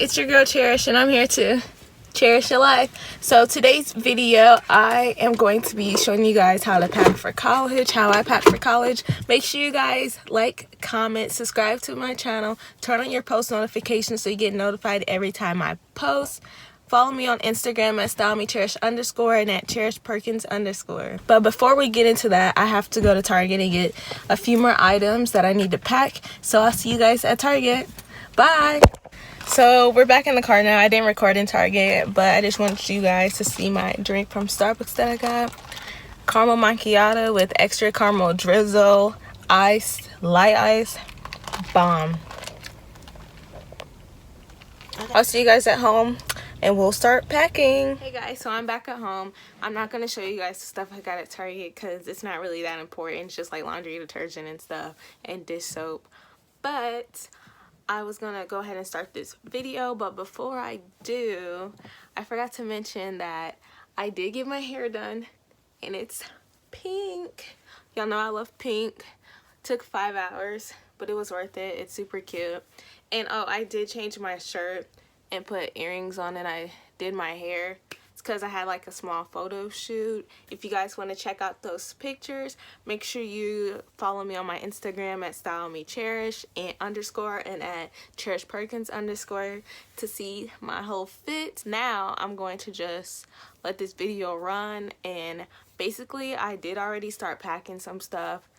it's your girl Cherish, and I'm here to cherish your life. So today's video, I am going to be showing you guys how to pack for college, how I pack for college. Make sure you guys like, comment, subscribe to my channel, turn on your post notifications so you get notified every time I post. Follow me on Instagram at StyleMeCherish_ and at CherishPerkins_. But before we get into that, I have to go to Target and get a few more items that I need to pack. So I'll see you guys at Target. Bye! So we're back in the car now. I didn't record in Target, but I just wanted you guys to see my drink from Starbucks that I got. Caramel macchiato with extra caramel drizzle, ice, light ice, bomb. I'll see you guys at home and we'll start packing. Hey guys, so I'm back at home. I'm not going to show you guys the stuff I got at Target because it's not really that important. It's just like laundry detergent and stuff and dish soap. But I was gonna go ahead and start this video, but before I do, I forgot to mention that I did get my hair done and it's pink. Y'all know I love pink. Took 5 hours, but it was worth it. It's super cute. And oh, I did change my shirt and put earrings on, and I did my hair. It's because I had like a small photo shoot. If you guys want to check out those pictures, make sure you follow me on my Instagram at StyleMeCherish and at CherishPerkins_ to see my whole fit. Now I'm going to just let this video run, and basically I did already start packing some stuff.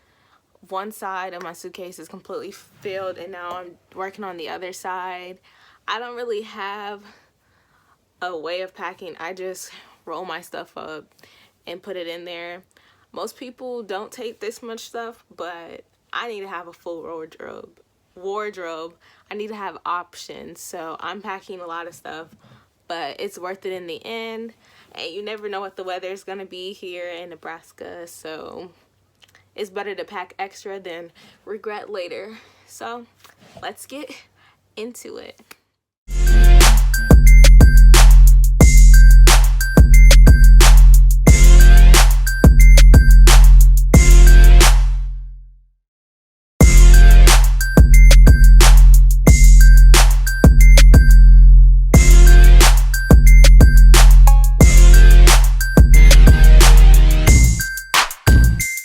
One side of my suitcase is completely filled, and now I'm working on the other side. I don't really have a way of packing. I just roll my stuff up and put it in there. Most people don't take this much stuff, but I need to have a full wardrobe. I need to have options, so I'm packing a lot of stuff, but it's worth it in the end. And you never know what the weather is going to be here in Nebraska, so it's better to pack extra than regret later. So let's get into it.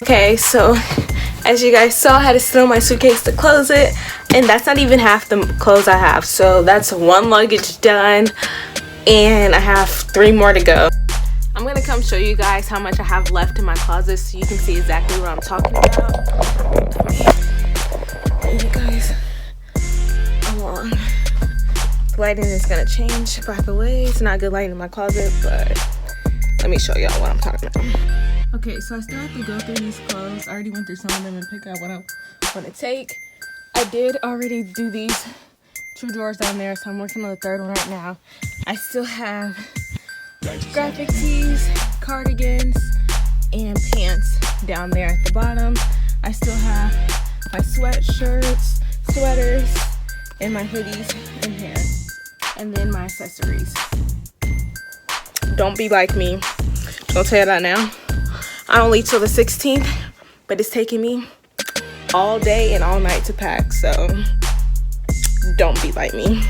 Okay, so as you guys saw, I had to steal my suitcase to close it, and that's not even half the clothes I have. So that's one luggage done, and I have 3 more to go. I'm gonna come show you guys how much I have left in my closet so you can see exactly what I'm talking about. And you guys, along. The lighting is gonna change, by the way. It's not good lighting in my closet, but let me show y'all what I'm talking about. Okay, so I still have to go through these clothes. I already went through some of them and pick out what I want to take. I did already do these 2 drawers down there, so I'm working on the 3rd one right now. I still have graphic tees, cardigans, and pants down there at the bottom. I still have my sweatshirts, sweaters, and my hoodies in here. And then my accessories. Don't be like me. Don't tell you that now. I don't leave till the 16th, but it's taking me all day and all night to pack, so don't be like me.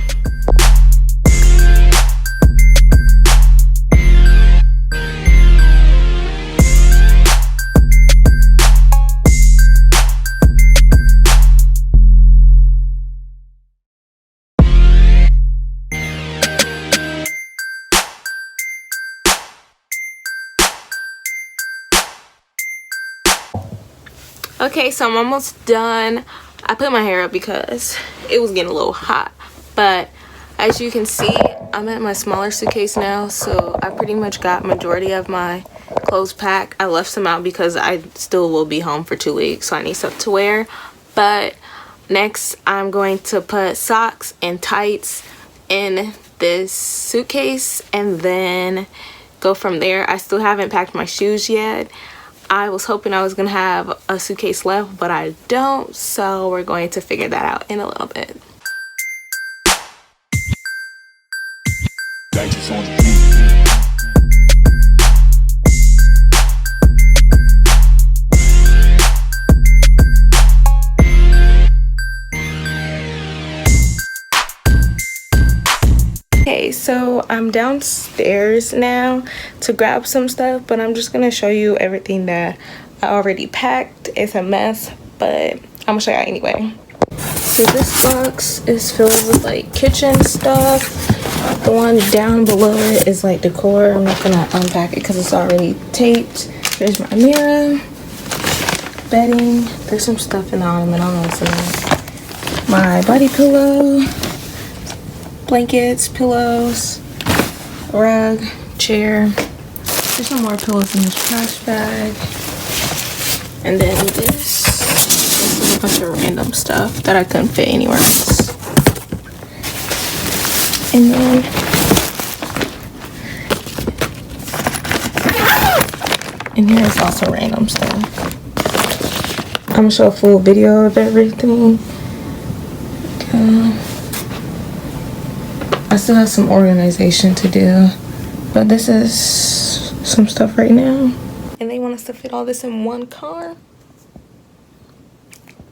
Okay, so I'm almost done. I put my hair up because it was getting a little hot, but as you can see, I'm at my smaller suitcase now, so I pretty much got majority of my clothes packed. I left some out because I still will be home for 2 weeks, so I need stuff to wear. But next I'm going to put socks and tights in this suitcase and then go from there. I still haven't packed my shoes yet. I was hoping I was gonna have a suitcase left, but I don't, so we're going to figure that out in a little bit. so I'm downstairs now to grab some stuff, but I'm just gonna show you everything that I already packed. It's a mess, but I'm gonna show you anyway. So this box is filled with like kitchen stuff. The one down below it is like decor. I'm not gonna unpack it because it's already taped. There's my mirror, bedding. There's some stuff in the ottoman. I don't know what's in there. My body pillow, blankets, pillows, rug, chair. There's some more pillows in this trash bag. And then this is a bunch of random stuff that I couldn't fit anywhere else. And then in here is also random stuff. I'm gonna show a full video of everything. I still have some organization to do, but this is some stuff right now. And they want us to fit all this in one car?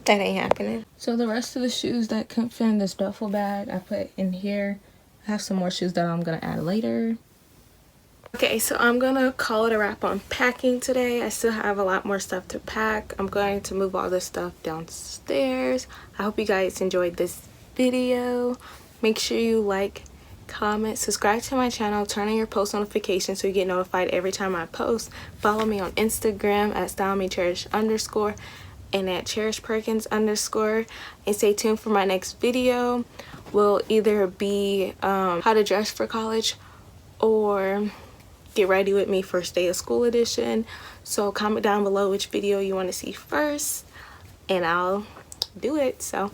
That ain't happening. So the rest of the shoes that couldn't fit in this duffel bag, I put in here. I have some more shoes that I'm gonna add later. Okay, so I'm gonna call it a wrap on packing today. I still have a lot more stuff to pack. I'm going to move all this stuff downstairs. I hope you guys enjoyed this video. Make sure you like, comment, subscribe to my channel, turn on your post notifications so you get notified every time I post. Follow me on Instagram at @StyleMeCherish_ and at CherishPerkins_, and stay tuned for my next video. Will either be how to dress for college or get ready with me first day of school edition. So comment down below which video you want to see first and I'll do it. So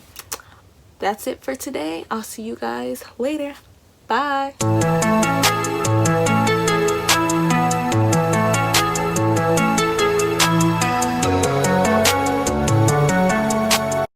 that's it for today. I'll see you guys later. Bye.